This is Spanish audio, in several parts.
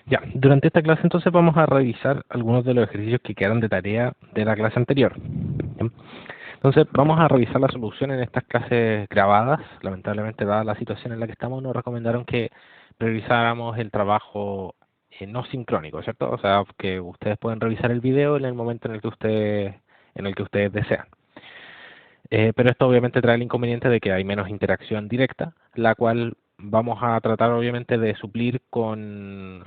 Ya, durante esta clase entonces vamos a revisar algunos de los ejercicios que quedaron de tarea de la clase anterior. ¿Ya? Entonces vamos a revisar la solución en estas clases grabadas. Lamentablemente, dada la situación en la que estamos, nos recomendaron que priorizáramos el trabajo no sincrónico, ¿cierto? O sea, que ustedes pueden revisar el video en el momento en el que ustedes desean. Pero esto obviamente trae el inconveniente de que hay menos interacción directa, la cual vamos a tratar obviamente de suplir con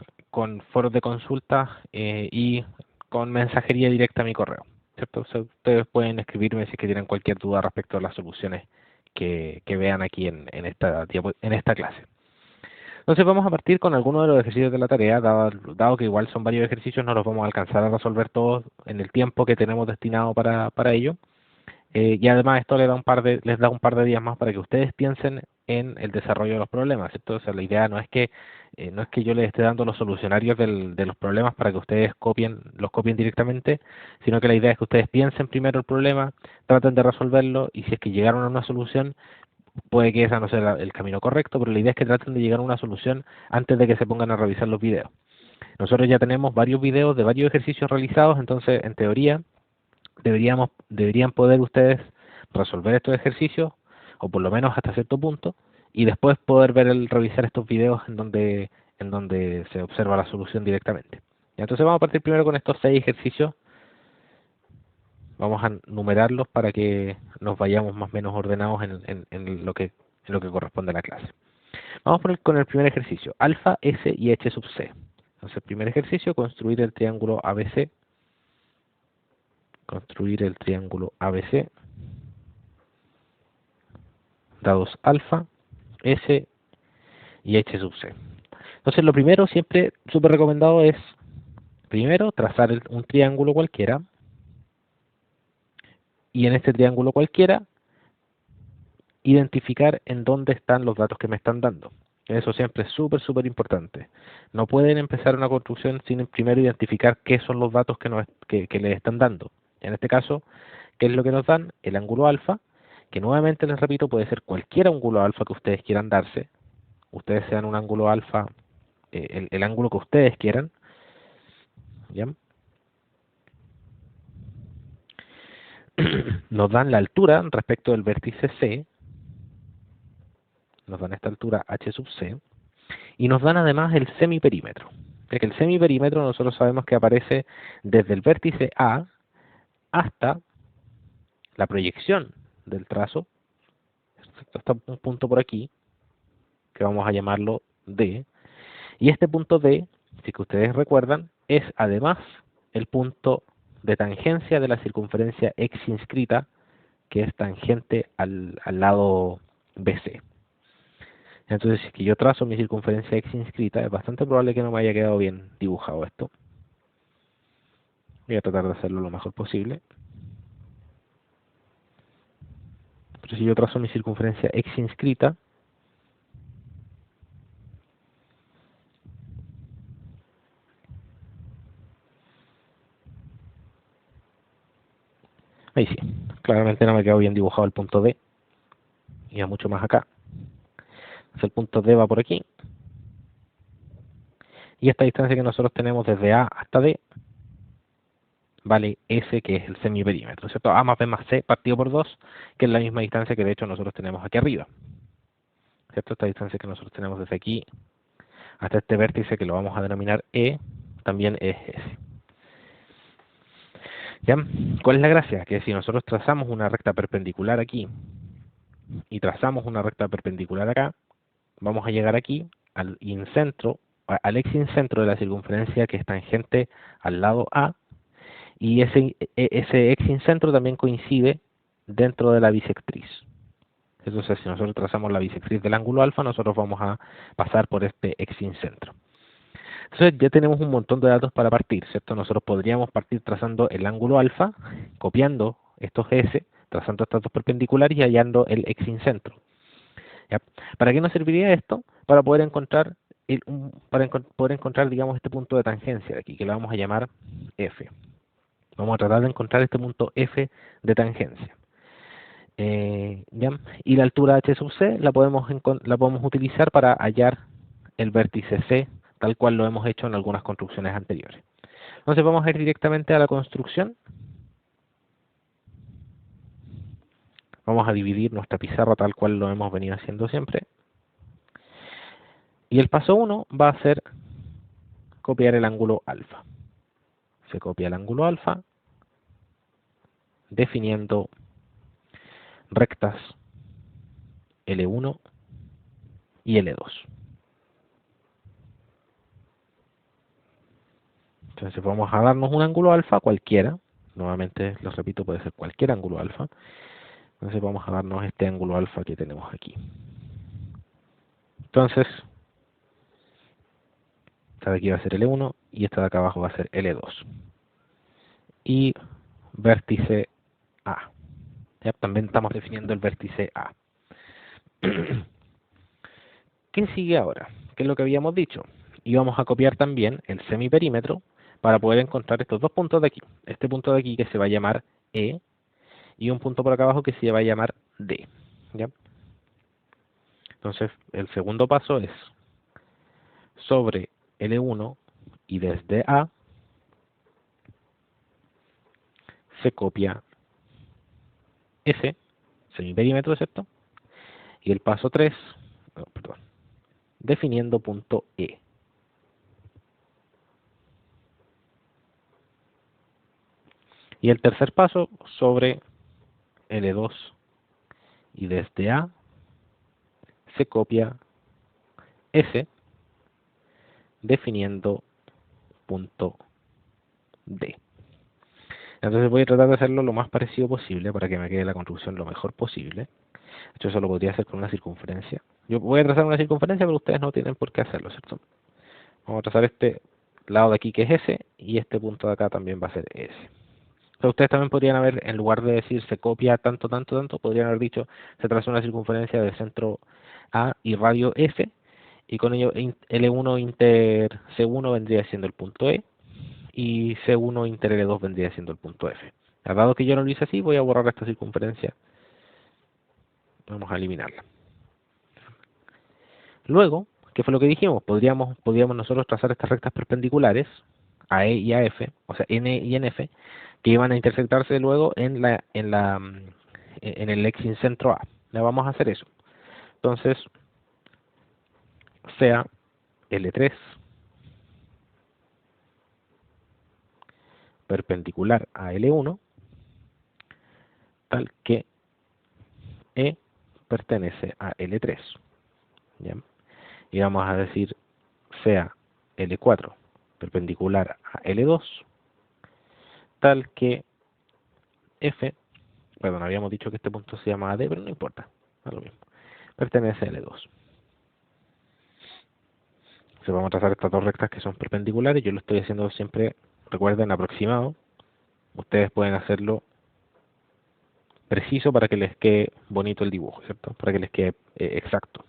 foros de consulta y con mensajería directa a mi correo, ¿cierto? O sea, ustedes pueden escribirme si es que tienen cualquier duda respecto a las soluciones que vean aquí en esta clase. Entonces vamos a partir con algunos de los ejercicios de la tarea, dado que igual son varios ejercicios, no los vamos a alcanzar a resolver todos en el tiempo que tenemos destinado para ello. Y además esto les da un par de días más para que ustedes piensen en el desarrollo de los problemas, ¿cierto? O sea, la idea no es que yo les esté dando los solucionarios de los problemas para que ustedes los copien directamente, sino que la idea es que ustedes piensen primero el problema, traten de resolverlo y si es que llegaron a una solución, puede que esa no sea el camino correcto, pero la idea es que traten de llegar a una solución antes de que se pongan a revisar los videos. Nosotros ya tenemos varios videos de varios ejercicios realizados, entonces en teoría deberían poder ustedes resolver estos ejercicios, o por lo menos hasta cierto punto, y después poder revisar estos videos en donde se observa la solución directamente. Y entonces vamos a partir primero con estos 6 ejercicios, vamos a numerarlos para que nos vayamos más o menos ordenados en lo que corresponde a la clase. Vamos con el primer ejercicio, alfa, S y H sub C. Entonces, el primer ejercicio, construir el triángulo ABC, dados alfa, S y H sub C. Entonces lo primero, siempre súper recomendado es, primero, trazar un triángulo cualquiera, y en este triángulo cualquiera, identificar en dónde están los datos que me están dando. Eso siempre es súper importante. No pueden empezar una construcción sin primero identificar qué son los datos que les están dando. En este caso, ¿qué es lo que nos dan? El ángulo alfa, que nuevamente les repito, puede ser cualquier ángulo alfa que ustedes quieran darse. Ustedes sean un ángulo alfa, el ángulo que ustedes quieran. ¿Ya? Nos dan la altura respecto del vértice C, nos dan esta altura H sub C, y nos dan además el semiperímetro. Ya que el semiperímetro nosotros sabemos que aparece desde el vértice A hasta la proyección del trazo, hasta un punto por aquí, que vamos a llamarlo D, y este punto D, si que ustedes recuerdan, es además el punto de tangencia de la circunferencia X inscrita, que es tangente al lado BC. Entonces, si es que yo trazo mi circunferencia X inscrita, es bastante probable que no me haya quedado bien dibujado esto. Voy a tratar de hacerlo lo mejor posible. Pero si yo trazo mi circunferencia X inscrita, ahí sí, claramente no me quedó bien dibujado el punto D, y a mucho más acá. Entonces el punto D va por aquí, y esta distancia que nosotros tenemos desde A hasta D vale S, que es el semiperímetro, ¿cierto? A más B más C partido por 2, que es la misma distancia que de hecho nosotros tenemos aquí arriba, ¿cierto? Esta distancia que nosotros tenemos desde aquí hasta este vértice, que lo vamos a denominar E, también es S. ¿Ya? ¿Cuál es la gracia? Que si nosotros trazamos una recta perpendicular aquí y trazamos una recta perpendicular acá, vamos a llegar aquí al incentro, al ex incentro de la circunferencia que es tangente al lado A, y ese ex incentro también coincide dentro de la bisectriz. Entonces, si nosotros trazamos la bisectriz del ángulo alfa, nosotros vamos a pasar por este ex incentro. Entonces ya tenemos un montón de datos para partir, ¿cierto? Nosotros podríamos partir trazando el ángulo alfa, copiando estos S, trazando estos dos perpendiculares y hallando el ex incentro. ¿Ya? ¿Para qué nos serviría esto? Para poder encontrar digamos, este punto de tangencia de aquí, que le vamos a llamar F. Vamos a tratar de encontrar este punto F de tangencia. ¿Ya? Y la altura H sub C la podemos utilizar para hallar el vértice C tal cual lo hemos hecho en algunas construcciones anteriores. Entonces vamos a ir directamente a la construcción. Vamos a dividir nuestra pizarra tal cual lo hemos venido haciendo siempre. Y el paso 1 va a ser copiar el ángulo alfa. Se copia el ángulo alfa, definiendo rectas L1 y L2. Entonces vamos a darnos un ángulo alfa cualquiera. Nuevamente, les repito, puede ser cualquier ángulo alfa. Entonces vamos a darnos este ángulo alfa que tenemos aquí. Entonces, esta de aquí va a ser L1 y esta de acá abajo va a ser L2. Y vértice A. ¿Ya? También estamos definiendo el vértice A. ¿Qué sigue ahora? ¿Qué es lo que habíamos dicho? Y vamos a copiar también el semiperímetro para poder encontrar estos dos puntos de aquí. Este punto de aquí que se va a llamar E y un punto por acá abajo que se va a llamar D. ¿Ya? Entonces, el segundo paso es sobre L1 y desde A se copia ese semiperímetro, ¿cierto? Y el paso 3, definiendo punto E. Y el tercer paso sobre L2 y desde A se copia S definiendo punto D. Entonces voy a tratar de hacerlo lo más parecido posible para que me quede la construcción lo mejor posible. De hecho, eso lo podría hacer con una circunferencia. Yo voy a trazar una circunferencia, pero ustedes no tienen por qué hacerlo, ¿cierto? Vamos a trazar este lado de aquí que es S y este punto de acá también va a ser S. Entonces ustedes también podrían haber, en lugar de decir se copia tanto, tanto, tanto, podrían haber dicho se traza una circunferencia de centro A y radio S, y con ello L1 inter C1 vendría siendo el punto E, y C1 inter L2 vendría siendo el punto F. Dado que yo no lo hice así, voy a borrar esta circunferencia. Vamos a eliminarla. Luego, ¿qué fue lo que dijimos? Podríamos nosotros trazar estas rectas perpendiculares a E y a F, o sea, N y en F, que iban a intersectarse luego en el ex sin centro A. Le vamos a hacer eso. Entonces, sea L3 perpendicular a L1, tal que E pertenece a L3. ¿Ya? Y vamos a decir sea L4 perpendicular a L2, tal que F, perdón, habíamos dicho que este punto se llama D, pero no importa, da lo mismo, pertenece a L2. Se vamos a trazar estas dos rectas que son perpendiculares. Yo lo estoy haciendo siempre, recuerden, aproximado. Ustedes pueden hacerlo preciso para que les quede bonito el dibujo, ¿cierto? Para que les quede exacto.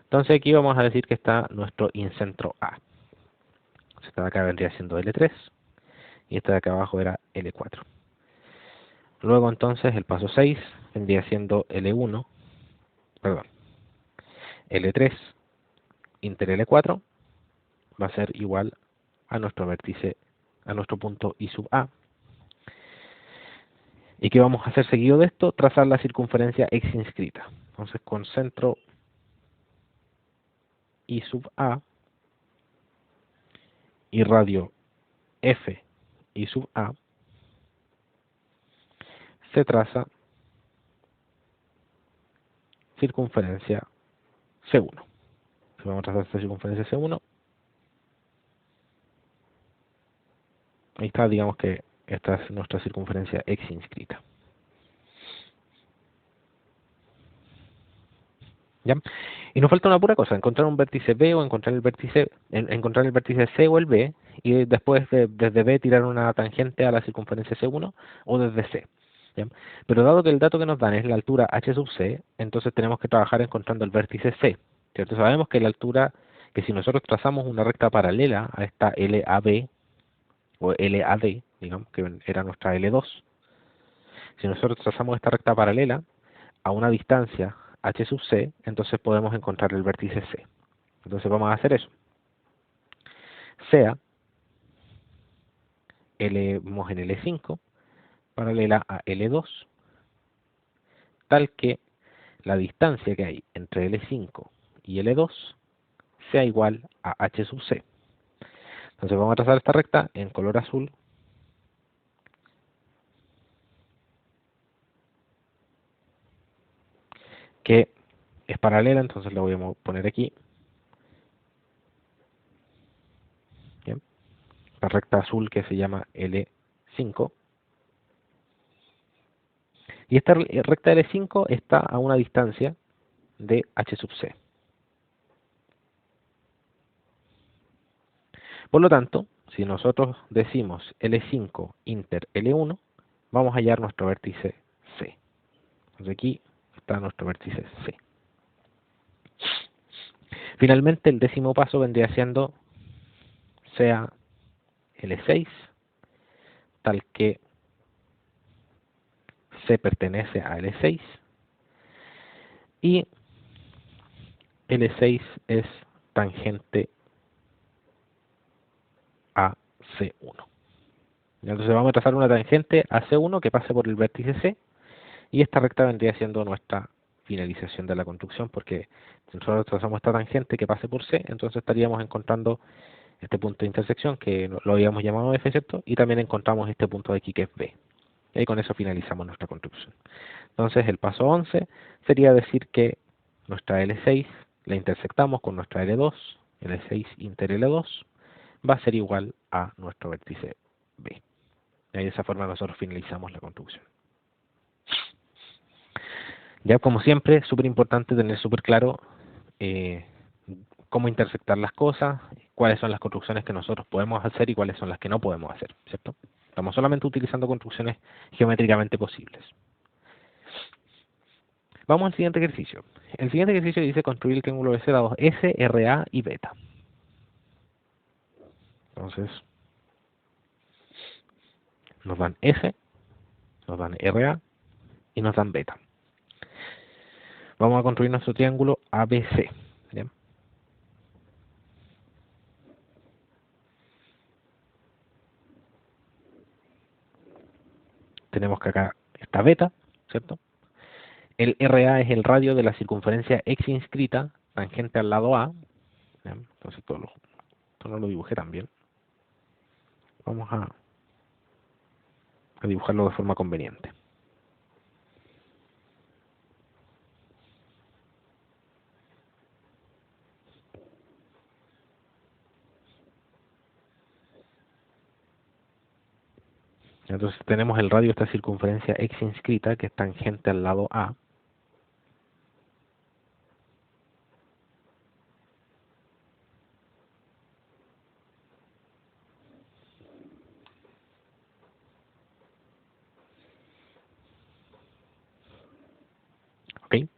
Entonces aquí vamos a decir que está nuestro incentro A. Esta de acá vendría siendo L3 y esta de acá abajo era L4. Luego entonces el paso 6 vendría siendo L1, perdón, L3 inter L4 va a ser igual a nuestro vértice, a nuestro punto I sub A. ¿Y qué vamos a hacer seguido de esto? Trazar la circunferencia X inscrita. Entonces con centro I sub A y radio F I sub A se traza circunferencia C1. Si vamos a trazar esta circunferencia C1, ahí está, digamos que esta es nuestra circunferencia X inscrita. ¿Ya? Y nos falta una pura cosa, encontrar un vértice B o encontrar el vértice C o el B, y después desde B tirar una tangente a la circunferencia C1 o desde C. ¿Ya? Pero dado que el dato que nos dan es la altura h sub c, entonces tenemos que trabajar encontrando el vértice C. ¿Cierto? Sabemos que la altura, que si nosotros trazamos una recta paralela a esta LAB o LAD, digamos que era nuestra L2, si nosotros trazamos esta recta paralela a una distancia h sub c, entonces podemos encontrar el vértice C. Entonces vamos a hacer eso. sea vemos en L5 paralela a L2, tal que la distancia que hay entre L5 y L2 sea igual a H sub C. Entonces vamos a trazar esta recta en color azul, que es paralela, entonces la voy a poner aquí. Bien. La recta azul que se llama L5. Y esta recta L5 está a una distancia de H sub C. Por lo tanto, si nosotros decimos L5 inter L1, vamos a hallar nuestro vértice C. Entonces aquí está nuestro vértice C. Finalmente, el décimo paso vendría siendo sea L6, tal que C pertenece a L6 y L6 es tangente a C1. Entonces vamos a trazar una tangente a C1 que pase por el vértice C, y esta recta vendría siendo nuestra finalización de la construcción, porque si nosotros trazamos esta tangente que pase por C, entonces estaríamos encontrando este punto de intersección que lo habíamos llamado F, ¿cierto? Y también encontramos este punto de aquí que es B. Y con eso finalizamos nuestra construcción. Entonces el paso 11 sería decir que nuestra L6 la intersectamos con nuestra L2, L6 inter L2, va a ser igual a nuestro vértice B. Y de esa forma nosotros finalizamos la construcción. Ya como siempre, súper importante tener súper claro cómo intersectar las cosas, cuáles son las construcciones que nosotros podemos hacer y cuáles son las que no podemos hacer, ¿cierto? Estamos solamente utilizando construcciones geométricamente posibles. Vamos al siguiente ejercicio. El siguiente ejercicio dice construir el triángulo BC dados S, RA y beta. Entonces, nos dan S, nos dan RA y nos dan beta. Vamos a construir nuestro triángulo ABC. ¿Bien? Tenemos que acá está beta, ¿cierto? El RA es el radio de la circunferencia X inscrita, tangente al lado A. ¿Bien? Entonces esto no lo dibujé también. Vamos a dibujarlo de forma conveniente. Entonces tenemos el radio de esta circunferencia X inscrita, que es tangente al lado A. ¿Ok?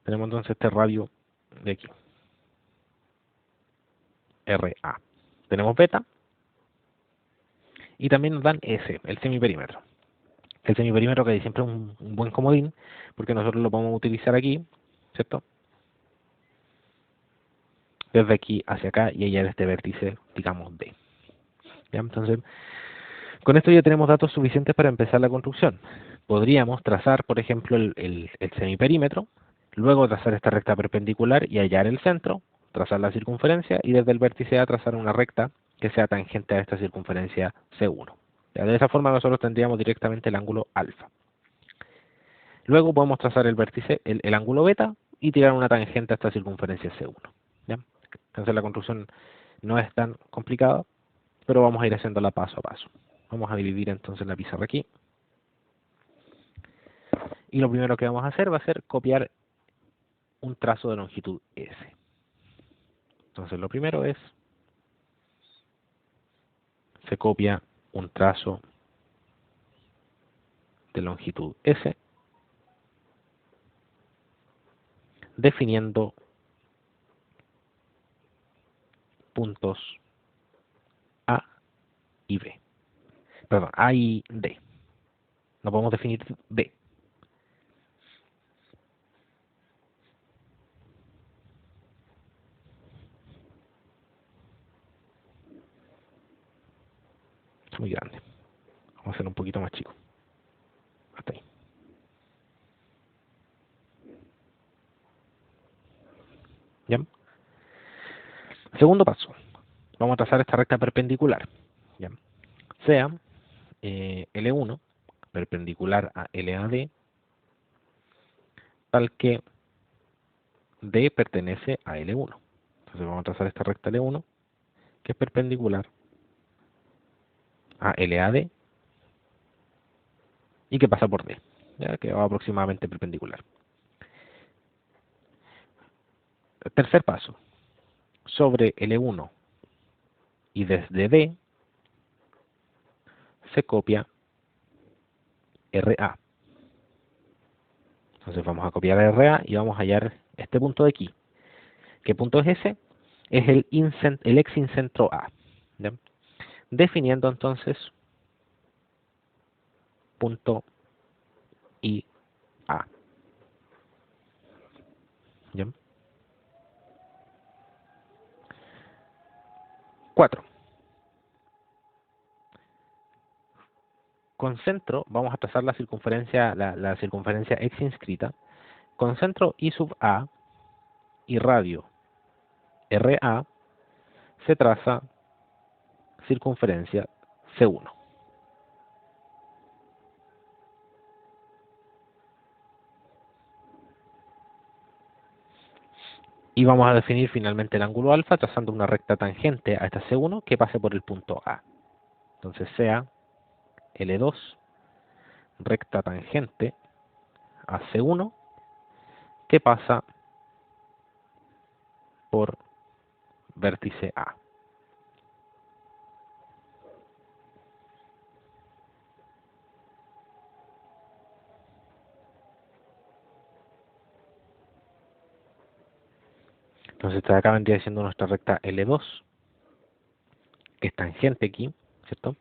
Tenemos entonces este radio de aquí, RA. Tenemos beta y también nos dan S, el semiperímetro. El semiperímetro que siempre es un buen comodín, porque nosotros lo podemos utilizar aquí, ¿cierto? Desde aquí hacia acá y hallar este vértice, digamos, D. ¿Ya? Entonces, con esto ya tenemos datos suficientes para empezar la construcción. Podríamos trazar, por ejemplo, el semiperímetro, luego trazar esta recta perpendicular y hallar el centro, trazar la circunferencia y desde el vértice A trazar una recta que sea tangente a esta circunferencia C1. Ya, de esa forma nosotros tendríamos directamente el ángulo alfa. Luego podemos trazar el vértice, el ángulo beta y tirar una tangente a esta circunferencia C1. ¿Ya? Entonces la construcción no es tan complicada, pero vamos a ir haciéndola paso a paso. Vamos a dividir entonces la pizarra aquí. Y lo primero que vamos a hacer va a ser copiar un trazo de longitud S. Entonces lo primero es, se copia un trazo de longitud S, definiendo puntos A y B. Perdón, A y D. No podemos definir D. muy grande. Vamos a hacerlo un poquito más chico. Hasta ahí. ¿Ya? Segundo paso. Vamos a trazar esta recta perpendicular. ¿Ya? Sea L1 perpendicular a LAD, tal que D pertenece a L1. Entonces vamos a trazar esta recta L1 que es perpendicular a LAD y que pasa por D, ¿ya? Que va aproximadamente perpendicular. Tercer paso. Sobre L1 y desde D se copia RA. Entonces vamos a copiar RA y vamos a hallar este punto de aquí. ¿Qué punto es ese? Es el ex-incentro A. ¿Ya? Definiendo entonces punto IA. ¿Ya? 4. Con centro vamos a trazar la circunferencia, la circunferencia ex inscrita. Con centro I sub A y radio RA se traza circunferencia C1. Y vamos a definir finalmente el ángulo alfa trazando una recta tangente a esta C1 que pase por el punto A. Entonces sea L2 recta tangente a C1 que pasa por vértice A. Entonces esta de acá vendría siendo nuestra recta L2, que es tangente aquí, ¿cierto?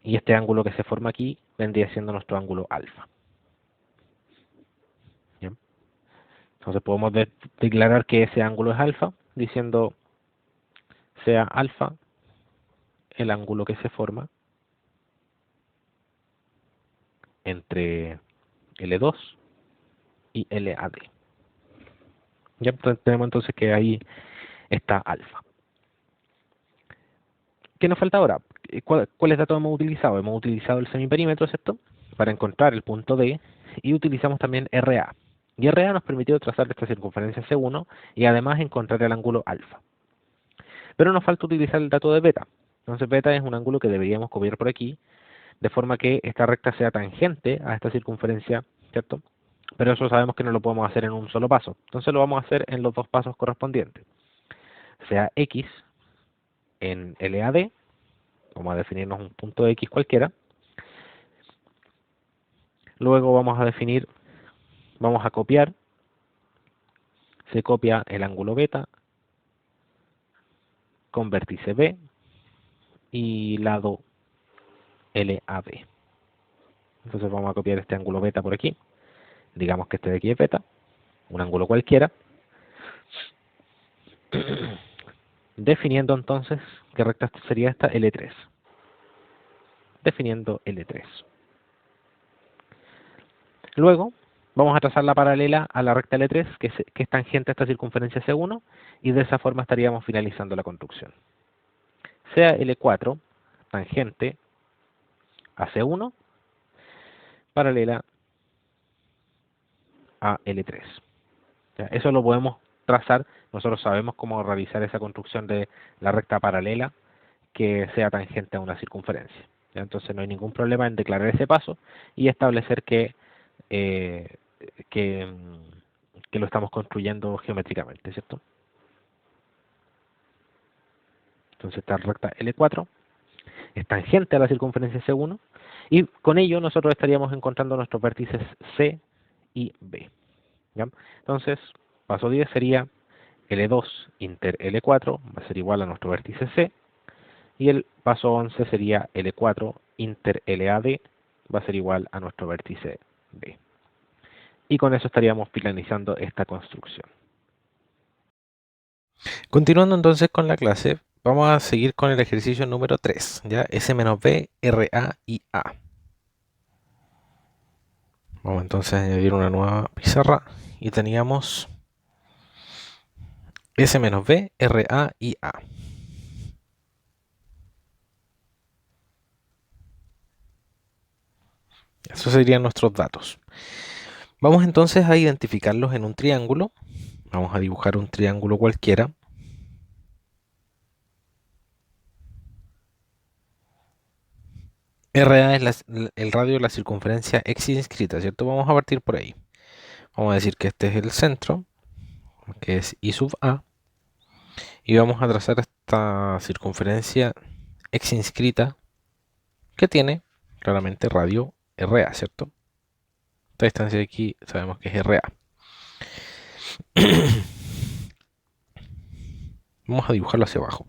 Y este ángulo que se forma aquí vendría siendo nuestro ángulo alfa. ¿Bien? Entonces podemos declarar que ese ángulo es alfa, diciendo sea alfa el ángulo que se forma entre L2 y LAD. Ya tenemos entonces que ahí está alfa. ¿Qué nos falta ahora? ¿Cuáles datos hemos utilizado? Hemos utilizado el semiperímetro, ¿cierto? Para encontrar el punto D y utilizamos también RA. Y RA nos permitió trazar esta circunferencia C1 y además encontrar el ángulo alfa. Pero nos falta utilizar el dato de beta. Entonces beta es un ángulo que deberíamos copiar por aquí, de forma que esta recta sea tangente a esta circunferencia, ¿cierto? Pero eso sabemos que no lo podemos hacer en un solo paso. Entonces lo vamos a hacer en los dos pasos correspondientes. Sea X en LAD, vamos a definirnos un punto X cualquiera. Luego vamos a copiar, se copia el ángulo beta con vértice B y lado LAB. Entonces vamos a copiar este ángulo beta por aquí. Digamos que este de aquí es beta, un ángulo cualquiera. Definiendo entonces qué recta sería esta, L3. Definiendo L3. Luego vamos a trazar la paralela a la recta L3, que es tangente a esta circunferencia C1, y de esa forma estaríamos finalizando la construcción. Sea L4 tangente a C1, paralela a L3. ¿Ya? Eso lo podemos trazar, nosotros sabemos cómo realizar esa construcción de la recta paralela que sea tangente a una circunferencia. ¿Ya? Entonces no hay ningún problema en declarar ese paso y establecer eh, que, que lo estamos construyendo geométricamente, ¿cierto? Entonces esta recta L4 es tangente a la circunferencia C1 y con ello nosotros estaríamos encontrando nuestros vértices C y B. ¿Ya? Entonces, paso 10 sería L2 inter L4 va a ser igual a nuestro vértice C y el paso 11 sería L4 inter LAD va a ser igual a nuestro vértice B. Y con eso estaríamos finalizando esta construcción. Continuando entonces con la clase, vamos a seguir con el ejercicio número 3, ¿ya? S-B, RA y A. Vamos entonces a añadir una nueva pizarra y teníamos S-B, RA y A. Esos serían nuestros datos. Vamos entonces a identificarlos en un triángulo. Vamos a dibujar un triángulo cualquiera. RA es el radio de la circunferencia X inscrita, ¿cierto? Vamos a partir por ahí. Vamos a decir que este es el centro, que es I sub A. Y vamos a trazar esta circunferencia X inscrita que tiene claramente radio RA, ¿cierto? Esta distancia de aquí sabemos que es RA. Vamos a dibujarlo hacia abajo,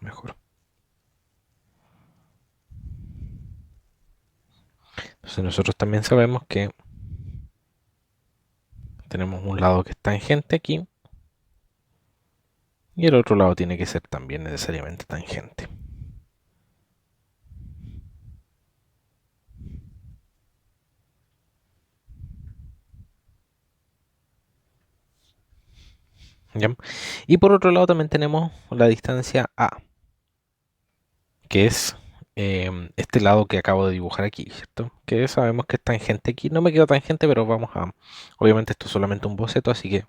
mejor. Entonces nosotros también sabemos que tenemos un lado que es tangente aquí y el otro lado tiene que ser también necesariamente tangente. ¿Ya? Y por otro lado también tenemos la distancia A, que es este lado que acabo de dibujar aquí, ¿cierto? Que sabemos que es tangente aquí. No me quedó tangente, pero vamos a... Obviamente esto es solamente un boceto, así que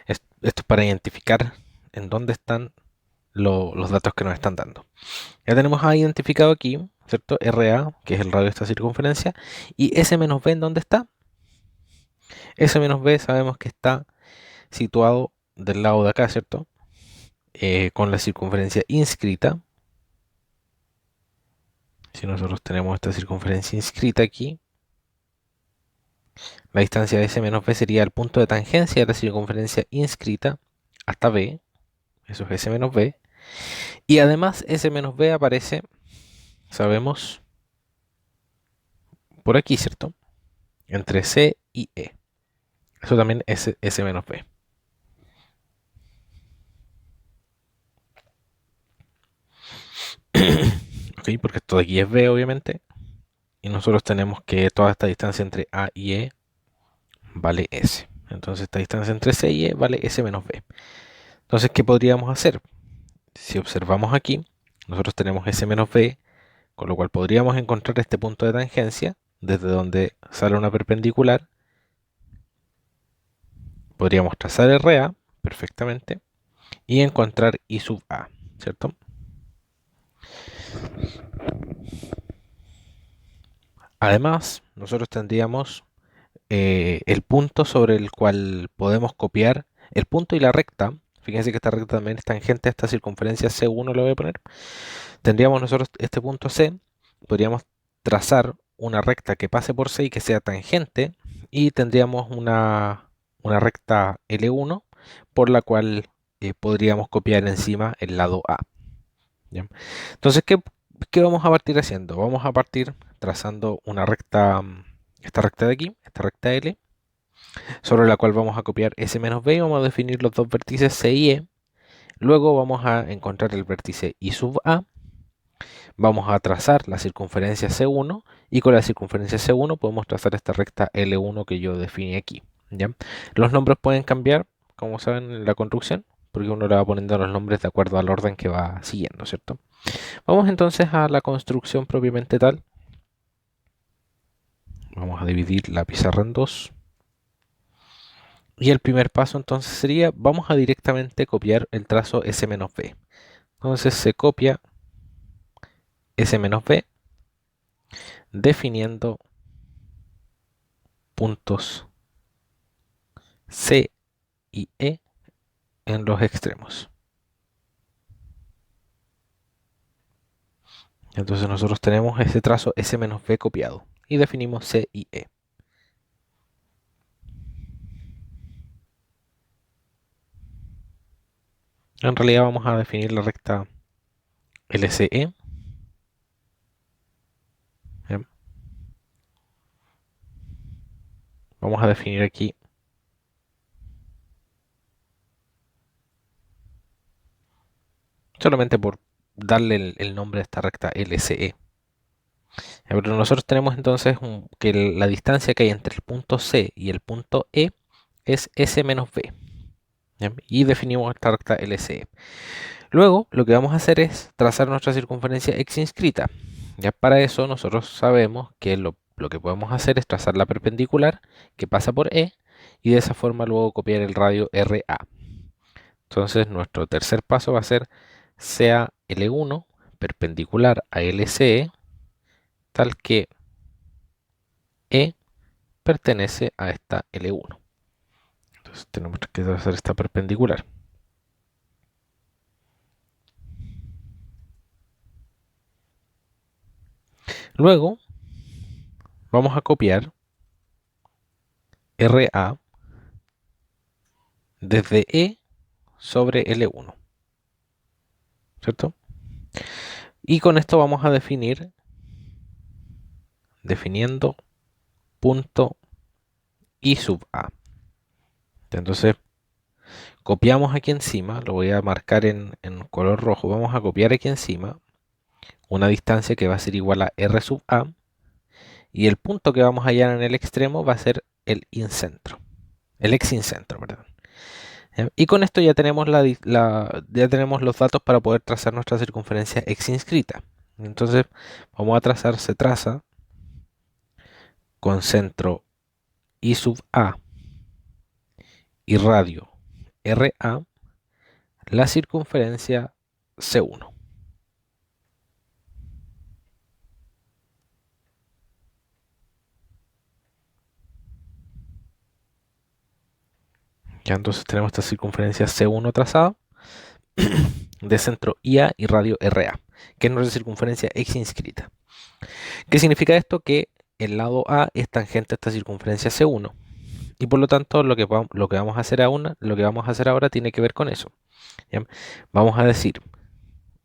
esto es para identificar en dónde están los datos que nos están dando. Ya tenemos A identificado aquí, ¿cierto? RA, que es el radio de esta circunferencia, y S-B, ¿en dónde está? S-B sabemos que está situado del lado de acá, ¿cierto? Con la circunferencia inscrita. Si nosotros tenemos esta circunferencia inscrita aquí, la distancia de S-B sería el punto de tangencia de la circunferencia inscrita hasta B, eso es S-B, y además S-B aparece, sabemos, por aquí, ¿cierto? Entre C y E. Eso también es S-B. Ok, porque esto de aquí es B, obviamente. Y nosotros tenemos que toda esta distancia entre A y E vale S. Entonces esta distancia entre C y E vale S menos B. Entonces, ¿qué podríamos hacer? Si observamos aquí, nosotros tenemos S menos B, con lo cual podríamos encontrar este punto de tangencia desde donde sale una perpendicular. Podríamos trazar RA perfectamente y encontrar I sub A, ¿cierto? Además, nosotros tendríamos el punto sobre el cual podemos copiar el punto y la recta. Fíjense que esta recta también es tangente a esta circunferencia C1, le voy a poner. Tendríamos nosotros este punto C, podríamos trazar una recta que pase por C y que sea tangente, y tendríamos una recta L1 por la cual podríamos copiar encima el lado A. ¿Ya? Entonces, ¿qué vamos a partir haciendo? Vamos a partir trazando una recta, esta recta de aquí, esta recta L, sobre la cual vamos a copiar S menos B y vamos a definir los dos vértices C y E. Luego vamos a encontrar el vértice I sub A. Vamos a trazar la circunferencia C1 y con la circunferencia C1 podemos trazar esta recta L1 que yo definí aquí. ¿Ya? Los nombres pueden cambiar, como saben, en la construcción, porque uno le va poniendo los nombres de acuerdo al orden que va siguiendo, ¿cierto? Vamos entonces a la construcción propiamente tal. Vamos a dividir la pizarra en dos. Y el primer paso entonces sería, vamos a directamente copiar el trazo S-B. Entonces se copia S-B definiendo puntos C y E en los extremos. Entonces nosotros tenemos ese trazo S-B copiado y definimos C y E. En realidad vamos a definir la recta LCE. Bien. Vamos a definir aquí solamente por darle el nombre a esta recta LCE. Pero nosotros tenemos entonces que la distancia que hay entre el punto C y el punto E es S menos B. ¿Ya? Y definimos esta recta LCE. Luego lo que vamos a hacer es trazar nuestra circunferencia X inscrita. Ya para eso nosotros sabemos que lo que podemos hacer es trazar la perpendicular que pasa por E y de esa forma luego copiar el radio RA. Entonces nuestro tercer paso va a ser sea L1 perpendicular a LCE tal que E pertenece a esta L1. Entonces tenemos que trazar esta perpendicular. Luego vamos a copiar RA desde E sobre L1, ¿cierto? Y con esto vamos a definiendo punto I sub A. Entonces copiamos aquí encima, lo voy a marcar en color rojo, vamos a copiar aquí encima una distancia que va a ser igual a R sub A y el punto que vamos a hallar en el extremo va a ser el incentro, el ex-incentro, perdón. Y con esto ya tenemos, ya tenemos los datos para poder trazar nuestra circunferencia X inscrita. Entonces vamos a trazar, se traza con centro I sub A y radio RA la circunferencia C1. Ya entonces tenemos esta circunferencia C1 trazada de centro IA y radio RA, que es nuestra circunferencia X inscrita. ¿Qué significa esto? Que el lado A es tangente a esta circunferencia C1 y por lo tanto lo que vamos a hacer ahora tiene que ver con eso. ¿Ya? Vamos a decir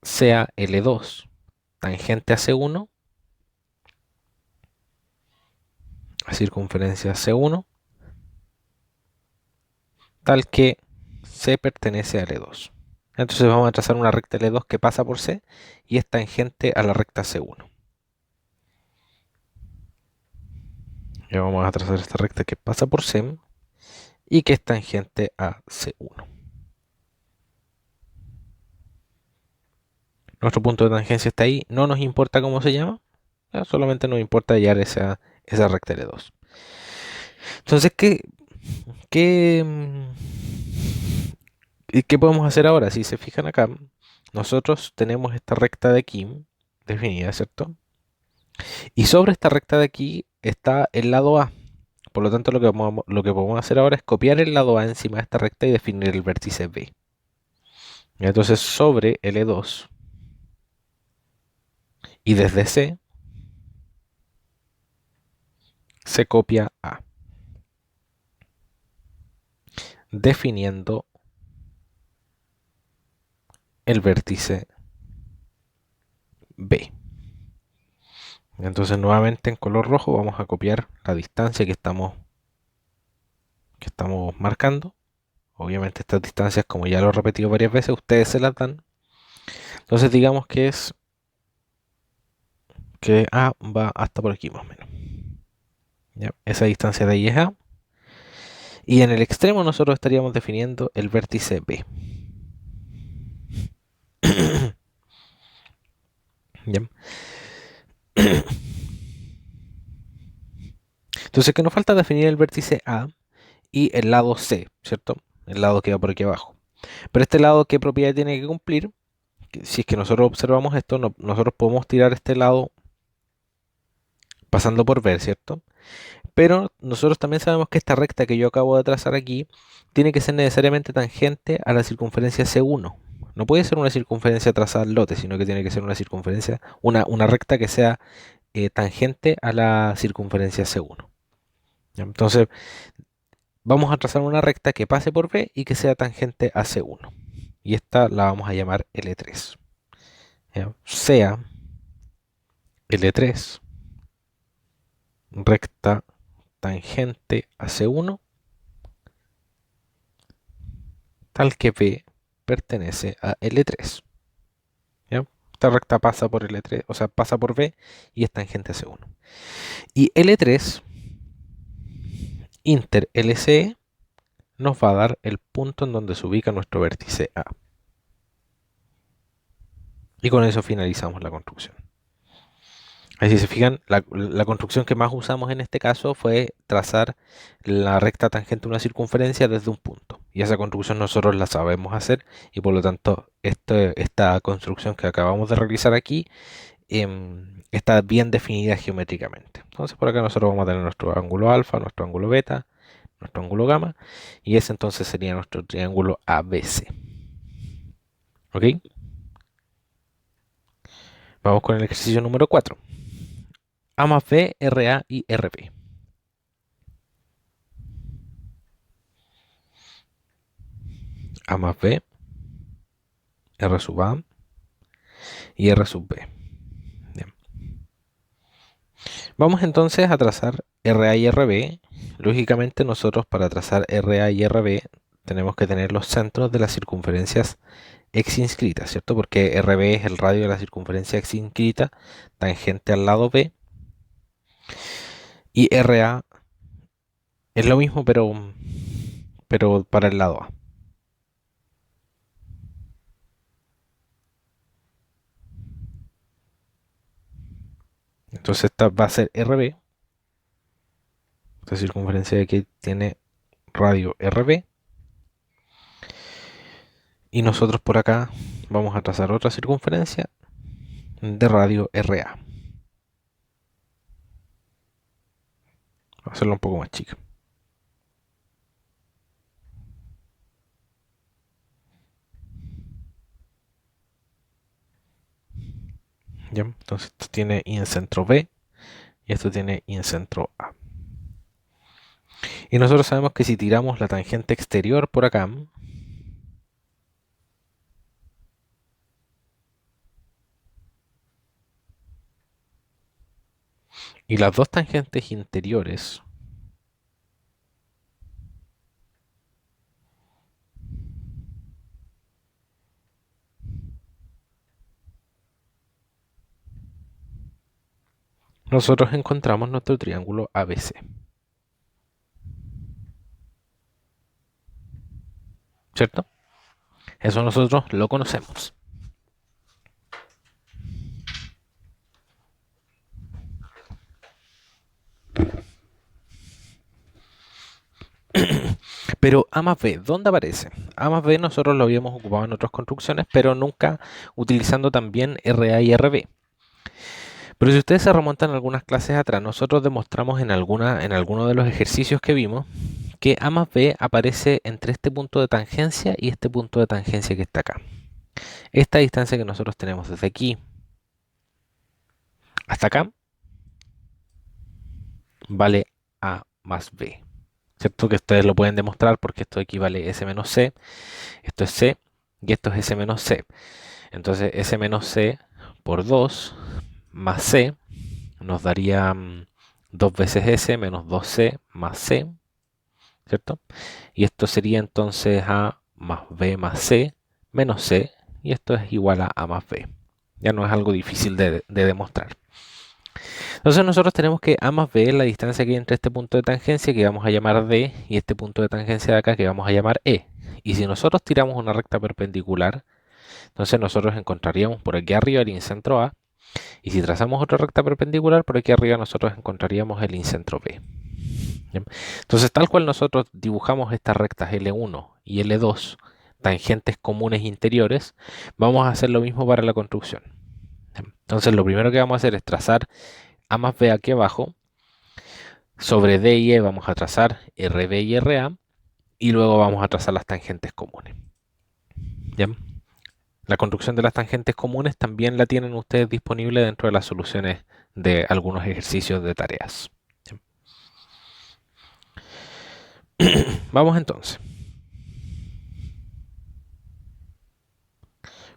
sea L2 tangente a C1, a circunferencia C1, tal que C pertenece a L2. Entonces vamos a trazar una recta L2 que pasa por C y es tangente a la recta C1. Ya vamos a trazar esta recta que pasa por C y que es tangente a C1. Nuestro punto de tangencia está ahí, no nos importa cómo se llama, solamente nos importa hallar esa recta L2. Entonces, qué, qué podemos hacer ahora? Si se fijan acá, nosotros tenemos esta recta de aquí definida, ¿cierto? Y sobre esta recta de aquí está el lado A. Por lo tanto, lo que podemos hacer ahora es copiar el lado A encima de esta recta y definir el vértice B. Entonces, sobre L2 y desde C se copia A, definiendo el vértice B. Entonces, nuevamente en color rojo vamos a copiar la distancia que estamos marcando. Obviamente estas distancias, como ya lo he repetido varias veces, ustedes se las dan. Entonces digamos que A va hasta por aquí más o menos. ¿Ya? Esa distancia de ahí es A. Y en el extremo nosotros estaríamos definiendo el vértice B. ¿Ya? Entonces que nos falta definir el vértice A y el lado C, ¿cierto? El lado que va por aquí abajo. Pero este lado, ¿qué propiedad tiene que cumplir? Si es que nosotros observamos esto, nosotros podemos tirar este lado pasando por B, ¿cierto? Pero nosotros también sabemos que esta recta que yo acabo de trazar aquí tiene que ser necesariamente tangente a la circunferencia C1. No puede ser una circunferencia trazada al lote, sino que tiene que ser una circunferencia, una recta que sea tangente a la circunferencia C1. ¿Ya? Entonces, vamos a trazar una recta que pase por B y que sea tangente a C1. Y esta la vamos a llamar L3. ¿Ya? Sea L3 recta tangente a C1 tal que P pertenece a L3. Esta recta pasa por L3, o sea, pasa por B y es tangente a C1. Y L3 inter LCE nos va a dar el punto en donde se ubica nuestro vértice A. Y con eso finalizamos la construcción. Ahí si se fijan, la construcción que más usamos en este caso fue trazar la recta tangente a una circunferencia desde un punto. Y esa construcción nosotros la sabemos hacer y por lo tanto esta construcción que acabamos de realizar aquí está bien definida geométricamente. Entonces por acá nosotros vamos a tener nuestro ángulo alfa, nuestro ángulo beta, nuestro ángulo gamma y ese entonces sería nuestro triángulo ABC. ¿Ok? Vamos con el ejercicio número 4. A más B, RA y RB. A más B, R sub A y R sub B. Bien. Vamos entonces a trazar RA y RB. Lógicamente nosotros para trazar RA y RB tenemos que tener los centros de las circunferencias X inscritas, ¿cierto? Porque RB es el radio de la circunferencia X inscrita, tangente al lado B. Y RA es lo mismo, pero para el lado A. Entonces esta va a ser RB. Esta circunferencia de aquí tiene radio RB. Y nosotros por acá vamos a trazar otra circunferencia de radio RA. Voy a hacerlo un poco más chica. ¿Ya? Entonces esto tiene Y en centro B y esto tiene Y en centro A. Y nosotros sabemos que si tiramos la tangente exterior por acá, y las dos tangentes interiores nosotros encontramos nuestro triángulo ABC. ¿Cierto? Eso nosotros lo conocemos. Pero A más B, ¿dónde aparece? A más B nosotros lo habíamos ocupado en otras construcciones, pero nunca utilizando también RA y RB. Pero si ustedes se remontan algunas clases atrás, nosotros demostramos en alguno de los ejercicios que vimos que A más B aparece entre este punto de tangencia y este punto de tangencia que está acá. Esta distancia que nosotros tenemos desde aquí hasta acá vale A más B. ¿Cierto? Que ustedes lo pueden demostrar porque esto equivale a S menos C, esto es C y esto es S menos C. Entonces S menos C por 2 más C nos daría 2 veces S menos 2C más C, ¿cierto? Y esto sería entonces A más B más C menos C, y esto es igual a A más B. Ya no es algo difícil de demostrar. Entonces nosotros tenemos que A más B es la distancia que hay entre este punto de tangencia que vamos a llamar D y este punto de tangencia de acá que vamos a llamar E. Y si nosotros tiramos una recta perpendicular, entonces nosotros encontraríamos por aquí arriba el incentro A. Y si trazamos otra recta perpendicular, por aquí arriba nosotros encontraríamos el incentro B. ¿Bien? Entonces, tal cual nosotros dibujamos estas rectas L1 y L2, tangentes comunes interiores, vamos a hacer lo mismo para la construcción. ¿Bien? Entonces, lo primero que vamos a hacer es trazar A más B aquí abajo. Sobre D y E vamos a trazar RB y RA. Y luego vamos a trazar las tangentes comunes. ¿Bien? La construcción de las tangentes comunes también la tienen ustedes disponible dentro de las soluciones de algunos ejercicios de tareas. Vamos entonces.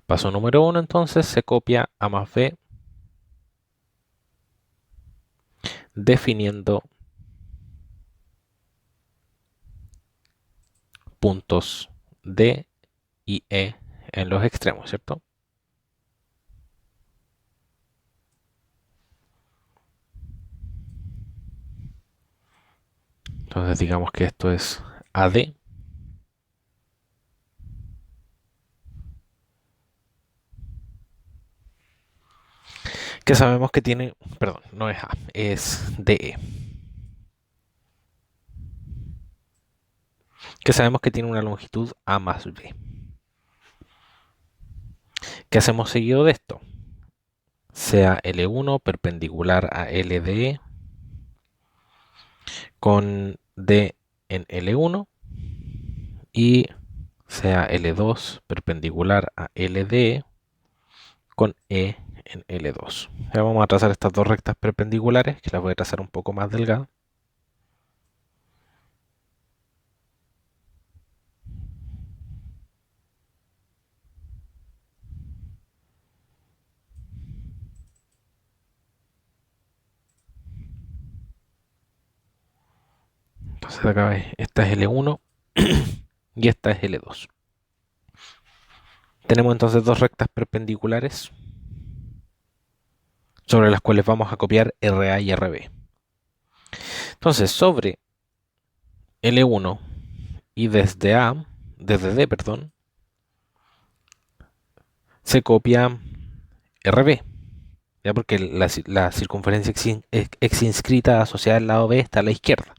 Paso número 1 entonces se copia A más B definiendo puntos D y E en los extremos, ¿cierto? Entonces digamos que esto es AD, que sabemos que tiene, perdón, no es A, es DE, que sabemos que tiene una longitud A más B. ¿Qué hacemos seguido de esto? Sea L1 perpendicular a LDE con D en L1 y sea L2 perpendicular a LDE con E en L2. Ya vamos a trazar estas dos rectas perpendiculares, que las voy a trazar un poco más delgadas. Entonces acá esta es L1 y esta es L2. Tenemos entonces dos rectas perpendiculares sobre las cuales vamos a copiar RA y RB. Entonces sobre L1 y desde D, perdón, se copia RB, ya porque la circunferencia exinscrita asociada al lado B está a la izquierda.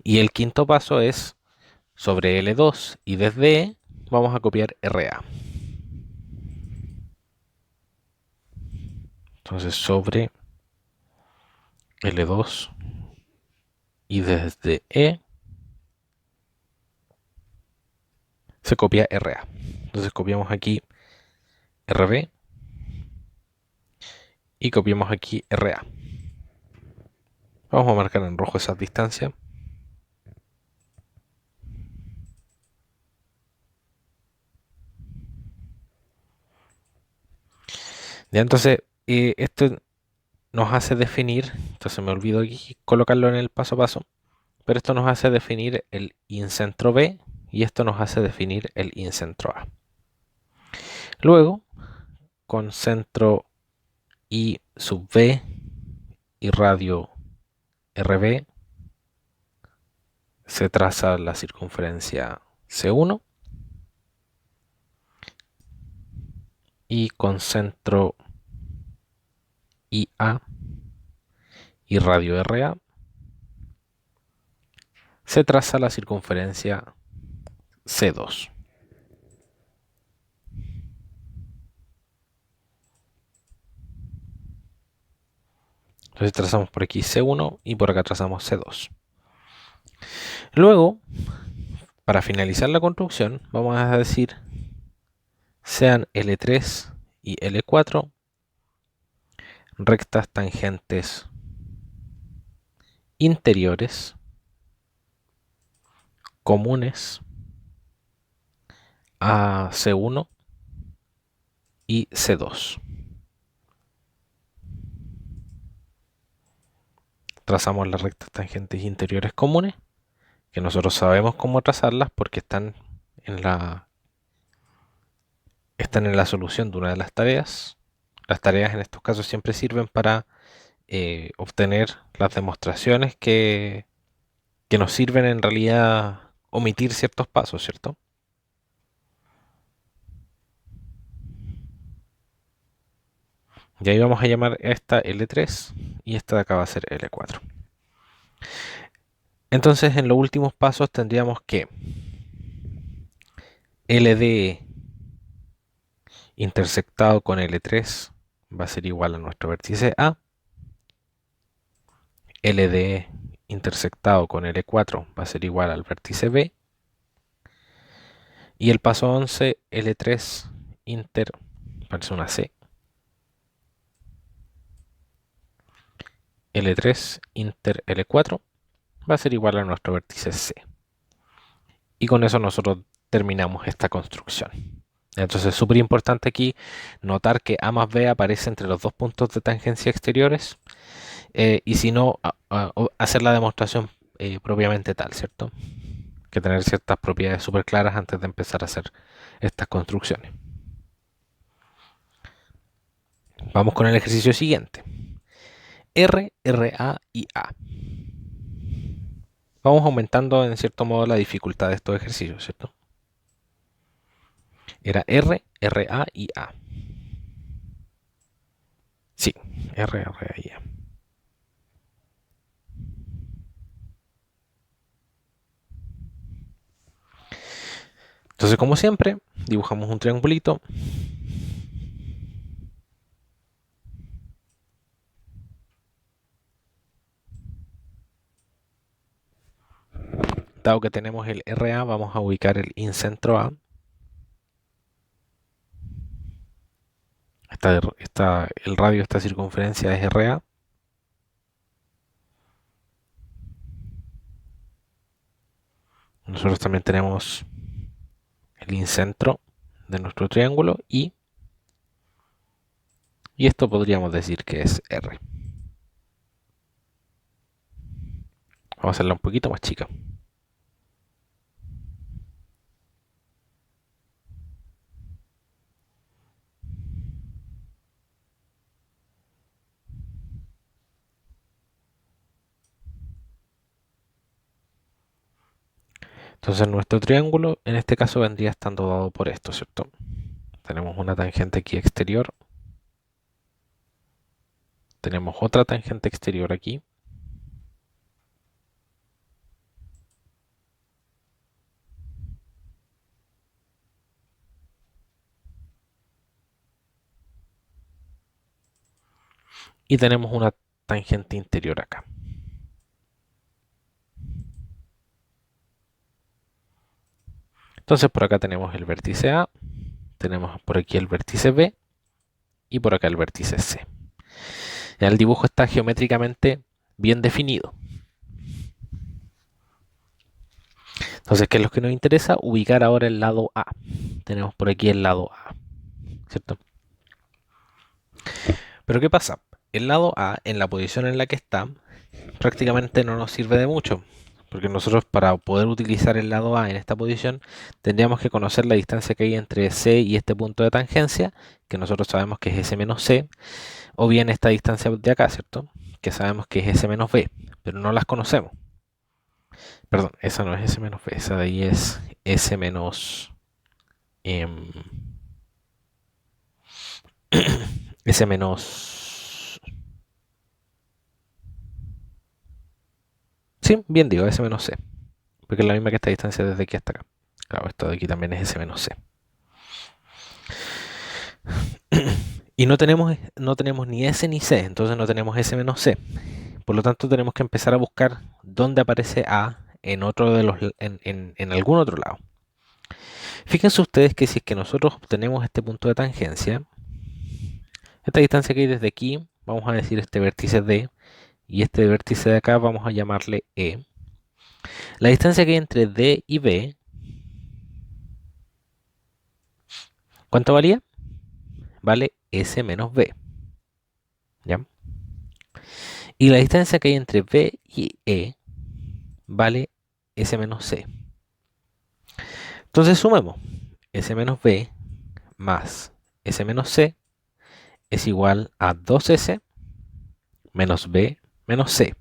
Y el quinto paso es sobre L2 y desde E vamos a copiar RA. Entonces sobre L2 y desde E se copia RA. Entonces copiamos aquí RB y copiamos aquí RA. Vamos a marcar en rojo esas distancias. Ya, entonces esto nos hace definir, entonces me olvido aquí colocarlo en el paso a paso, pero esto nos hace definir el incentro B y esto nos hace definir el incentro A. Luego, con centro I sub B y radio RB, se traza la circunferencia C1 y con centro IA y radio RA se traza la circunferencia C2. Entonces trazamos por aquí C1 y por acá trazamos C2. Luego, para finalizar la construcción, vamos a decir sean L3 y L4 rectas tangentes interiores comunes a C1 y C2. Trazamos las rectas tangentes interiores comunes, que nosotros sabemos cómo trazarlas porque están en la solución de una de las tareas. Las tareas en estos casos siempre sirven para obtener las demostraciones que nos sirven en realidad omitir ciertos pasos, ¿cierto? Y ahí vamos a llamar esta L3 y esta de acá va a ser L4. Entonces en los últimos pasos tendríamos que LD intersectado con L3 va a ser igual a nuestro vértice A. LD intersectado con L4 va a ser igual al vértice B. Y el paso 11, L3 inter, parece una C. L3 inter L4 va a ser igual a nuestro vértice C. Y con eso nosotros terminamos esta construcción. Entonces es súper importante aquí notar que A más B aparece entre los dos puntos de tangencia exteriores y si no, hacer la demostración propiamente tal, ¿cierto? Que tener ciertas propiedades súper claras antes de empezar a hacer estas construcciones. Vamos con el ejercicio siguiente. R, RA y A. vamos aumentando en cierto modo la dificultad de estos ejercicios, ¿cierto? Era R, RA y A. Sí, R, RA y A. Entonces, como siempre, dibujamos un triangulito. Dado que tenemos el RA, vamos a ubicar el incentro A. El radio de esta circunferencia es RA. Nosotros también tenemos el incentro de nuestro triángulo y esto podríamos decir que es R. Vamos a hacerla un poquito más chica. Entonces nuestro triángulo en este caso vendría estando dado por esto, ¿cierto? Tenemos una tangente aquí exterior. Tenemos otra tangente exterior aquí. Y tenemos una tangente interior acá. Entonces por acá tenemos el vértice A, tenemos por aquí el vértice B y por acá el vértice C. Ya el dibujo está geométricamente bien definido. Entonces, ¿qué es lo que nos interesa? Ubicar ahora el lado A. Tenemos por aquí el lado A, ¿cierto? Pero ¿qué pasa? El lado A, en la posición en la que está, prácticamente no nos sirve de mucho. Porque nosotros para poder utilizar el lado A en esta posición tendríamos que conocer la distancia que hay entre C y este punto de tangencia, que nosotros sabemos que es S menos C, o bien esta distancia de acá, ¿cierto? Que sabemos que es S menos B, pero no las conocemos. Perdón, esa no es S menos B, esa de ahí es S menos... S menos... Sí, bien digo, S menos C. Porque es la misma que esta distancia desde aquí hasta acá. Claro, esto de aquí también es S menos C. Y no tenemos ni S ni C, entonces no tenemos S menos C. Por lo tanto, tenemos que empezar a buscar dónde aparece A en otro de los, en algún otro lado. Fíjense ustedes que si es que nosotros obtenemos este punto de tangencia, esta distancia que hay desde aquí, vamos a decir este vértice D, y este vértice de acá vamos a llamarle E. La distancia que hay entre D y B, ¿cuánto valía? Vale S menos B. ¿Ya? Y la distancia que hay entre B y E vale S menos C. Entonces sumemos. S menos B más S menos C es igual a 2S menos B menos C.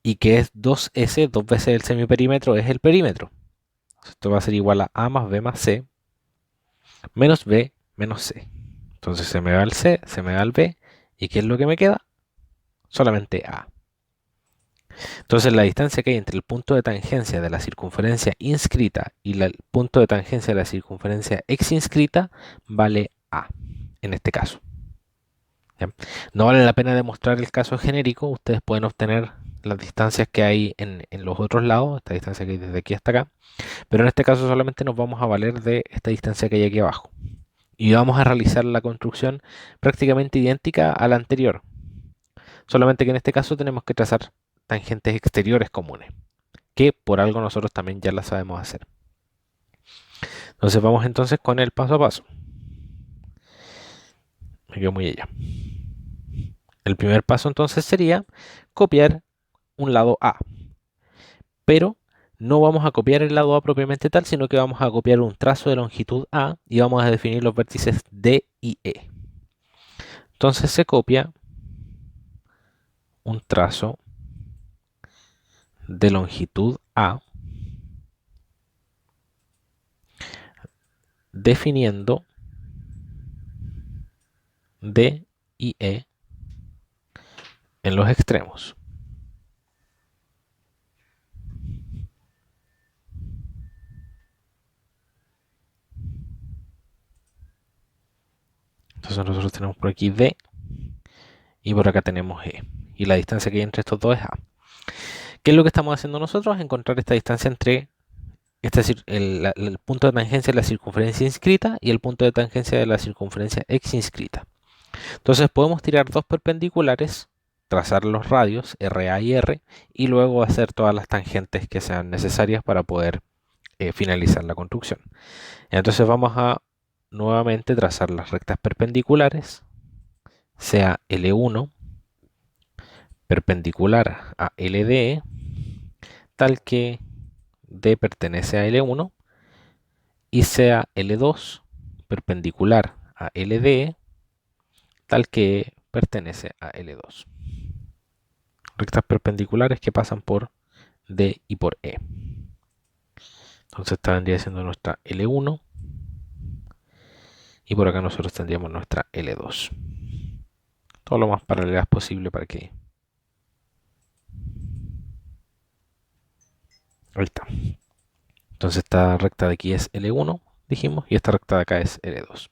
¿Y que es 2S? Dos veces el semiperímetro es el perímetro. Esto va a ser igual a más B más C menos B menos C. Entonces se me va el C, se me va el B. ¿Y qué es lo que me queda? Solamente A. Entonces la distancia que hay entre el punto de tangencia de la circunferencia inscrita y el punto de tangencia de la circunferencia exinscrita vale A, en este caso. ¿Ya? No vale la pena demostrar el caso genérico, ustedes pueden obtener las distancias que hay en los otros lados, esta distancia que hay desde aquí hasta acá, pero en este caso solamente nos vamos a valer de esta distancia que hay aquí abajo. Y vamos a realizar la construcción prácticamente idéntica a la anterior, solamente que en este caso tenemos que trazar tangentes exteriores comunes, que por algo nosotros también ya las sabemos hacer. Entonces vamos entonces con el paso a paso. Me quedo muy allá. El primer paso entonces sería copiar un lado A, pero no vamos a copiar el lado A propiamente tal, sino que vamos a copiar un trazo de longitud A y vamos a definir los vértices D y E. Entonces se copia un trazo de longitud A definiendo D y E en los extremos. Entonces nosotros tenemos por aquí D y por acá tenemos E. Y la distancia que hay entre estos dos es A. ¿Qué es lo que estamos haciendo nosotros? Encontrar esta distancia entre el punto de tangencia de la circunferencia inscrita y el punto de tangencia de la circunferencia ex inscrita. Entonces podemos tirar dos perpendiculares, trazar los radios RA y R y luego hacer todas las tangentes que sean necesarias para poder finalizar la construcción. Entonces vamos a nuevamente trazar las rectas perpendiculares, sea L1 perpendicular a LDE, tal que D pertenece a L1 y sea L2 perpendicular a LDE, tal que E pertenece a L2. Rectas perpendiculares que pasan por D y por E. Entonces esta vendría siendo nuestra L1 y por acá nosotros tendríamos nuestra L2. Todo lo más paralelas posible para que... Ahí está. Entonces esta recta de aquí es L1, dijimos, y esta recta de acá es L2.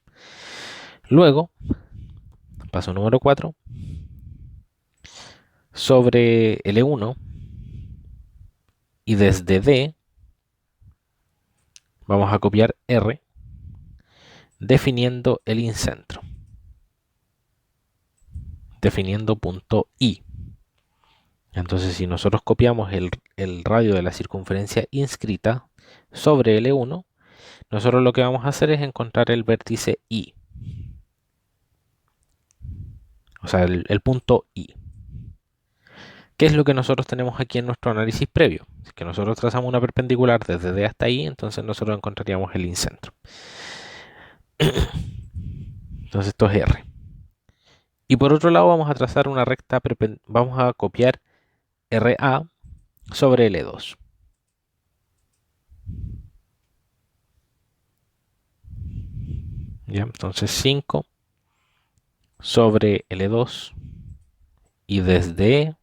Luego, paso número 4, sobre L1 y desde D vamos a copiar R definiendo el incentro, definiendo punto I. Entonces si nosotros copiamos el radio de la circunferencia inscrita sobre L1, nosotros lo que vamos a hacer es encontrar el vértice I, o sea el punto I. ¿Qué es lo que nosotros tenemos aquí en nuestro análisis previo? Si es que nosotros trazamos una perpendicular desde D hasta I, entonces nosotros encontraríamos el incentro. Entonces esto es R. Y por otro lado vamos a trazar una recta, vamos a copiar RA sobre L2. ¿Ya? Entonces 5 sobre L2 y desde E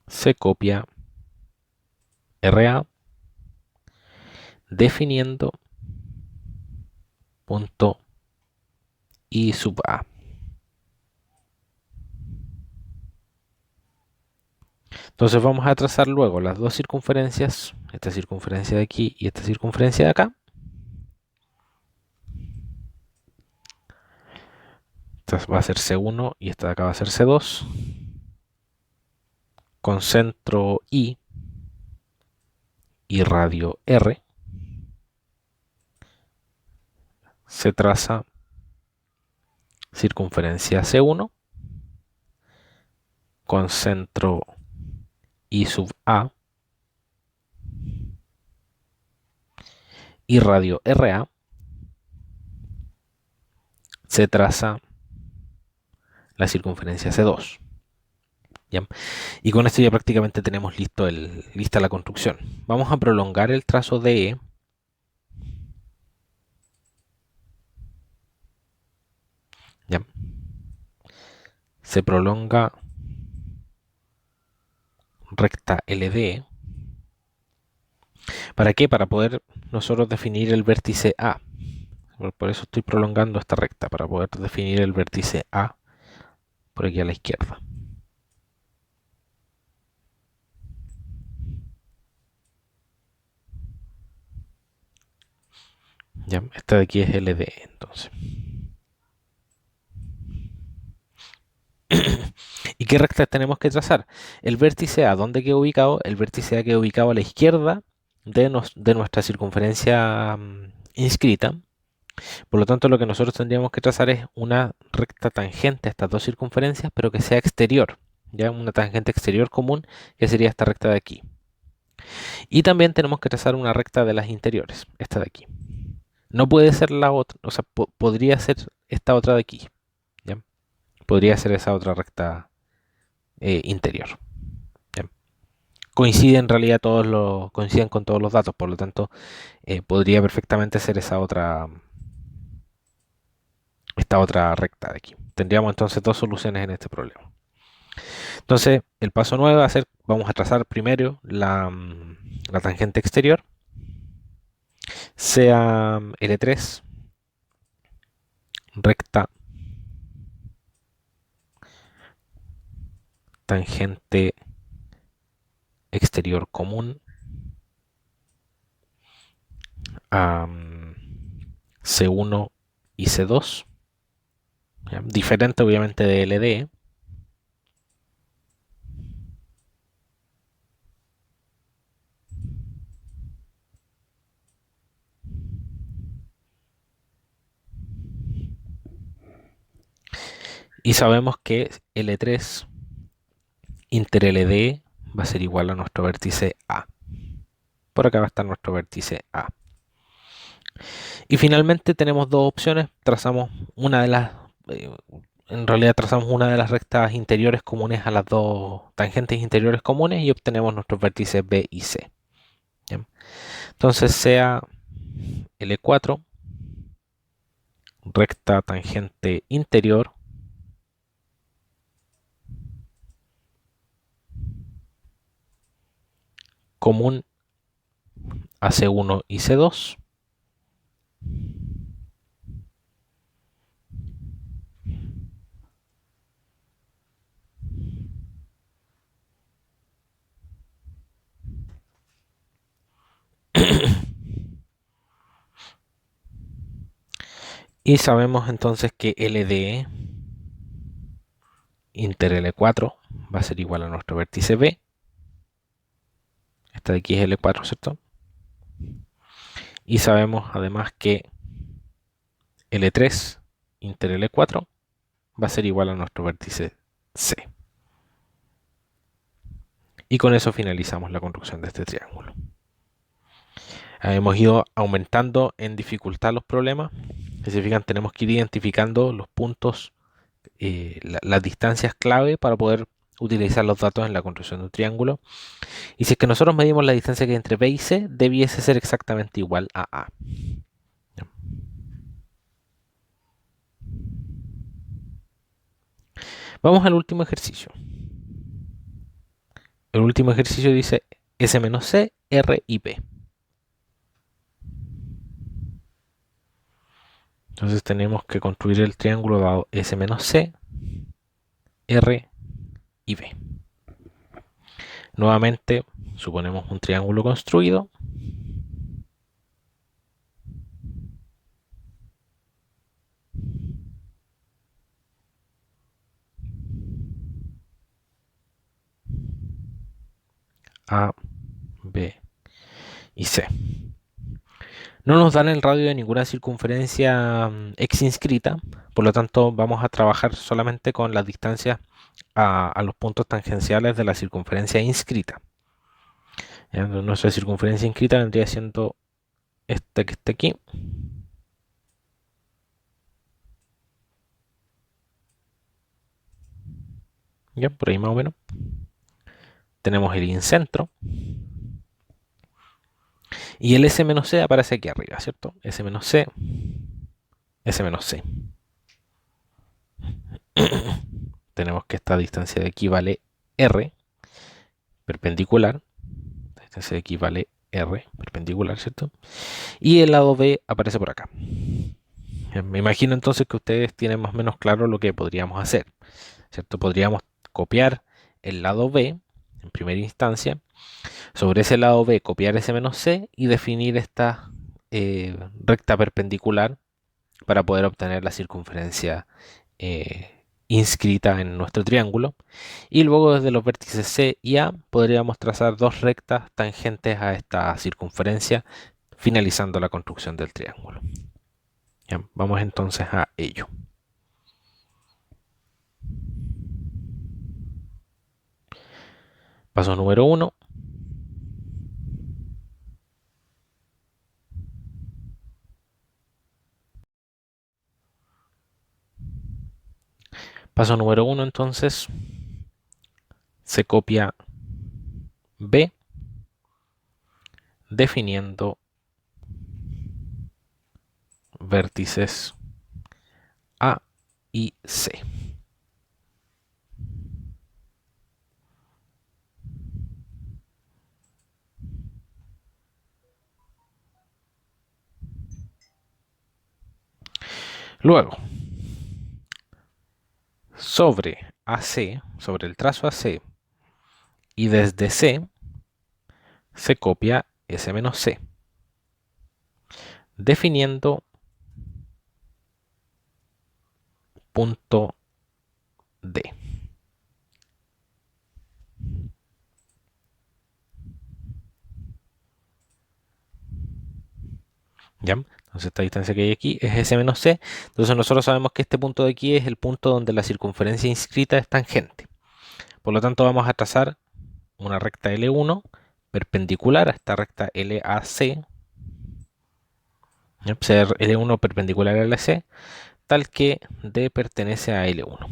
se copia RA definiendo punto I sub A. Entonces vamos a trazar luego las dos circunferencias, esta circunferencia de aquí y esta circunferencia de acá. Esta va a ser C1 y esta de acá va a ser C2. Con centro I y radio R se traza circunferencia C1 con centro I sub A y radio RA se traza la circunferencia C2. ¿Ya? Y con esto ya prácticamente tenemos lista la construcción. Vamos a prolongar el trazo de E. ¿Ya? Se prolonga recta LDE. ¿Para qué? Para poder nosotros definir el vértice A. Por eso estoy prolongando esta recta, para poder definir el vértice A por aquí a la izquierda. ¿Ya? Esta de aquí es LDE, entonces. ¿Y qué rectas tenemos que trazar? El vértice A, ¿dónde queda ubicado? El vértice A queda ubicado a la izquierda de nuestra circunferencia inscrita. Por lo tanto, lo que nosotros tendríamos que trazar es una recta tangente a estas dos circunferencias, pero que sea exterior. Ya una tangente exterior común, que sería esta recta de aquí. Y también tenemos que trazar una recta de las interiores, esta de aquí. No puede ser la otra, o sea, podría ser esta otra de aquí. ¿Ya? Podría ser esa otra recta interior. ¿Ya? coincide en realidad coinciden con todos los datos, por lo tanto podría perfectamente ser esta otra recta de aquí. Tendríamos entonces dos soluciones en este problema. Entonces, el paso 9 va a ser, vamos a trazar primero la tangente exterior, sea L3, recta tangente exterior común a C1 y C2, ¿ya? Diferente obviamente de LD. Y sabemos que L3 inter LD va a ser igual a nuestro vértice A. Por acá va a estar nuestro vértice A. Y finalmente tenemos dos opciones. Trazamos una de las, en realidad trazamos una de las rectas interiores comunes a las dos tangentes interiores comunes y obtenemos nuestros vértices B y C. ¿Bien? Entonces sea L4, recta tangente interior, común a C1 y C2. Y sabemos entonces que LDE inter L4 va a ser igual a nuestro vértice B. Esta de aquí es L4, ¿cierto? Y sabemos además que L3 inter L4 va a ser igual a nuestro vértice C. Y con eso finalizamos la construcción de este triángulo. Hemos ido aumentando en dificultad los problemas. Si se fijan, tenemos que ir identificando los puntos, las distancias clave para poder utilizar los datos en la construcción de un triángulo. Y si es que nosotros medimos la distancia que hay entre B y C, debiese ser exactamente igual a A. Vamos al último ejercicio. El último ejercicio dice S menos C, R y P. Entonces tenemos que construir el triángulo dado S menos C, R y B. Nuevamente suponemos un triángulo construido. A, B y C. No nos dan el radio de ninguna circunferencia X inscrita, por lo tanto vamos a trabajar solamente con las distancias a los puntos tangenciales de la circunferencia inscrita. Entonces, nuestra circunferencia inscrita vendría siendo esta que está aquí. Ya, por ahí más o menos. Tenemos el incentro. Y el S menos C aparece aquí arriba, ¿cierto? S menos C, S menos C. Tenemos que esta distancia de aquí vale R, perpendicular. Esta distancia de aquí vale R, perpendicular, ¿cierto? Y el lado B aparece por acá. Me imagino entonces que ustedes tienen más o menos claro lo que podríamos hacer, ¿cierto? Podríamos copiar el lado B en primera instancia, sobre ese lado B copiar S menos C y definir esta recta perpendicular para poder obtener la circunferencia inscrita en nuestro triángulo. Y luego desde los vértices C y A podríamos trazar dos rectas tangentes a esta circunferencia, finalizando la construcción del triángulo. Bien, vamos entonces a ello. Paso número 1. Paso número 1 entonces, se copia B, definiendo vértices A y C. Luego, sobre AC, sobre el trazo AC, y desde C, se copia S menos C, definiendo punto D. ¿Ya? Entonces esta distancia que hay aquí es S menos C. Entonces nosotros sabemos que este punto de aquí es el punto donde la circunferencia inscrita es tangente. Por lo tanto vamos a trazar una recta L1 perpendicular a esta recta LAC, ¿ya? Ser L1 perpendicular a LC, tal que D pertenece a L1.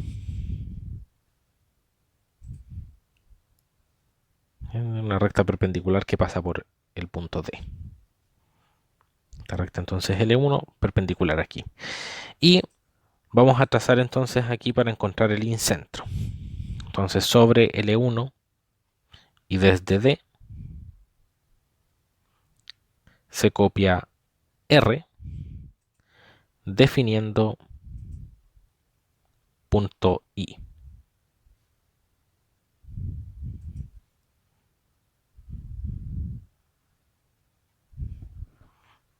Una recta perpendicular que pasa por el punto D. Esta recta entonces L1 perpendicular aquí. Y vamos a trazar entonces aquí para encontrar el incentro. Entonces sobre L1 y desde D se copia R, definiendo punto I.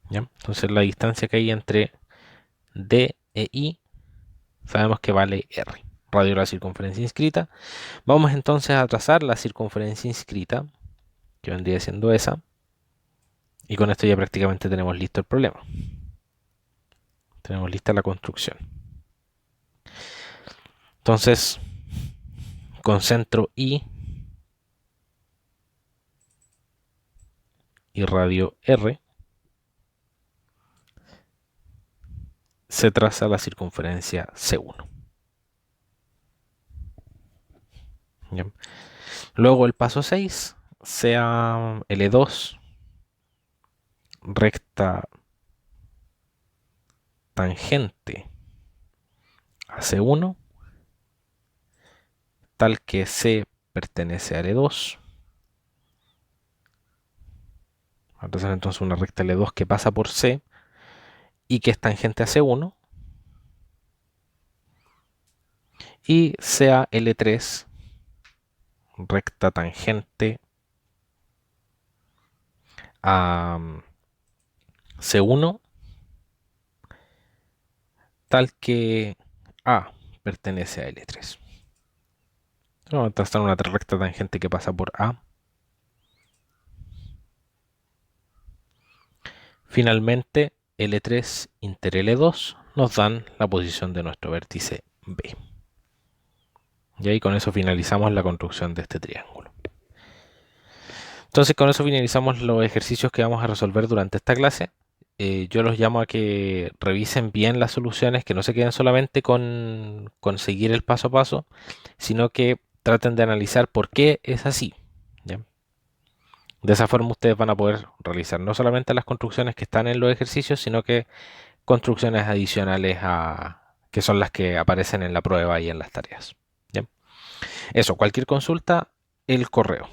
¿Ya? Entonces la distancia que hay entre D e I sabemos que vale R, radio de la circunferencia inscrita. Vamos entonces a trazar la circunferencia inscrita, que vendría siendo esa, y con esto ya prácticamente tenemos listo el problema. Tenemos lista la construcción. Entonces, concentro I y radio R, se traza la circunferencia C1. ¿Ya? Luego el paso 6, sea L2, recta tangente a C1, tal que C pertenece a L2. Vamos a trazar entonces una recta L2 que pasa por C y que es tangente a C1. Y sea L3, recta tangente a C1, tal que A pertenece a L3. Vamos a trazar una recta tangente que pasa por A. Finalmente, L3 inter L2 nos dan la posición de nuestro vértice B. Y ahí con eso finalizamos la construcción de este triángulo. Entonces con eso finalizamos los ejercicios que vamos a resolver durante esta clase. Yo los llamo a que revisen bien las soluciones, que no se queden solamente con seguir el paso a paso, sino que traten de analizar por qué es así. ¿Ya? De esa forma ustedes van a poder realizar no solamente las construcciones que están en los ejercicios, sino que construcciones adicionales que son las que aparecen en la prueba y en las tareas. ¿Ya? Eso, cualquier consulta, el correo.